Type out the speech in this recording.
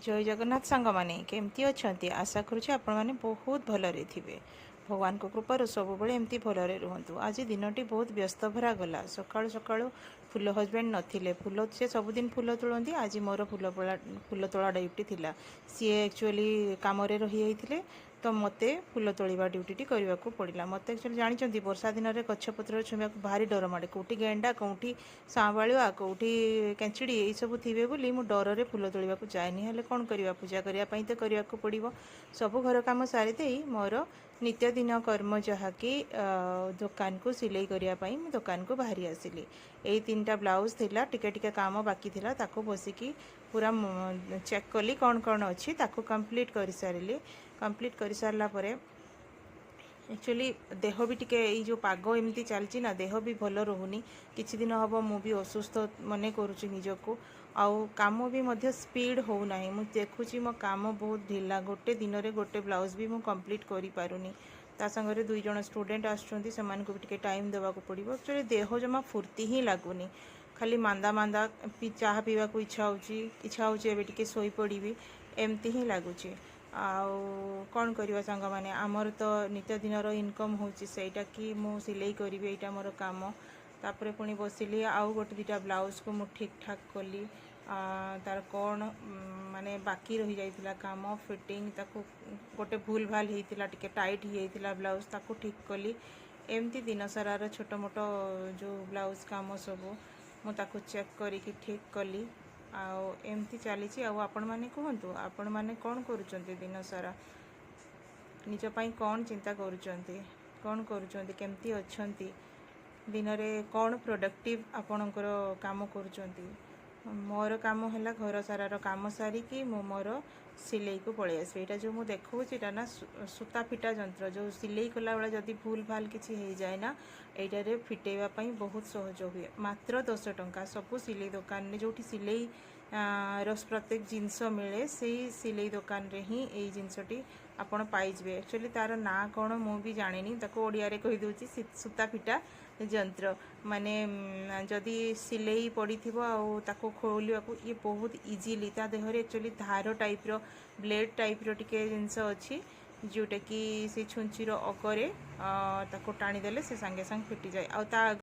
जय जगन्नाथ सांग मैंने केमती अच्छा आशा करुँच आपण मैंने बहुत भलरे थे भगवान को कृपार सब बड़े एमती भलरे रुहतु। आज दिनटी बहुत व्यस्त भरा गला। सकाळु सकाळु फूल हजबैंड नथिले फूल से सबुदिन फूल तोड़ती। आज मोर फूल तोड़ा ड्यूटी थिला। सी एक्चुअली काम रही जाते तो मत फूल तोड़ा ड्यूटी करने को पड़ा। मत एक्चुअली जानते वर्षा दिन में गछपत्र छुआ भारी डर माड़े कौटी गेंडा कौटी सांबालुआ कौटी केंचुड़ी ये सब थे बोली मु डर में फूल तोड़ा जाएनि। हेल्ले कौन करवा पूजा करने तो करने को पड़ो। सब घर कम सारीदे मोर नित्य दिन कर्म जहाँकि दुकान को सिलाई करने दुकान को बाहरी आसिली। यही 3टा ब्लाउज थिला टिके टिके काम बाकी थिला ताको बसिकी पूरा चेक कली कौन कौन अच्छी ताको कंप्लीट कर सारे। कंप्लीट कर सारा पर एक्चुअली देह भी टिके जो पाग एमती चलती ना देह भी भल रोनी। किछि दिन हम मु भी असुस्थ मने करुच्ची निजको आउ काम भी मध्य स्पीड होना। मुझे देखुची मो काम बहुत ढिला गोटे दिन में गोटे ब्लाउज भी मु कंप्लीट करि पारुनी। ता संगे 2 जण स्टूडेंट आसुचंती सेमानकु भी टिके टाइम देवाको पड़िबो। एक्चुअली देह जमा फुर्ती ही लागुनी खाली मांदा मांदा चाह पीवा को इच्छा होची एबे टिके सोई पड़ीबी एमती ही लगुच। आउ कौन करवा सांग मैंने आमर तो नित्य दिन इनकम होची सेटा कि मु सिलाई करी एटा मोर काम। तापर पुणी बसिली आउ गोटे 2टा ब्लाउज को मु ठीक ठाक कली। तार कौन माने बाकी रही जाइतिला काम फिटिंग ताकू गोटे भूल भाल होता टिके टाइट ही होता ब्लाउज ताकू ठीक कली। एमती दिन सारार छोट मोट जो ब्लाउज काम सब मुझे चेक करी ठीक कली। आउ एमती चली आपण मैंने कहतु आपण मैंने कौन करुचंती दिन सारा निज पाई कौन चिंता करुचंती कौन करुचंती केमती अच्छंती दिन रे कौन प्रोडक्टिव आपणकर काम करुचंती। मोर काम है घर सारार काम सारिकी मो मोर सिलाई को पलि आस। यहाँ जो मुझे देखा ना सूता फिटा जंत्र जो सिलाई कला बेला जदि भूल भाल किसी हो जाए ना यहाँ फिटेवाई बहुत सहज हुए। मात्र 10 टंका सबू सिलाई दुकान में जो सिलाई प्रत्येक जिनस मिले से सिलाई दुकान रे ही यही जिनसटी आपण पाइबे। एक्चुअली तार ना कौन मु भी जानी ओडिया रे कही दूची सूता फिटा जंत्र माने जदि सिलाई पड़ी थी ताको खोलिया ये बहुत इजीली ता देहरे एक्चुअली धार टाइप रो ब्लेड टाइप रो टिके जिनस अच्छी जोटा कि से छुंचीर अगरे ताको टाणी देले से सांगे सांगे फिटी जाए। आ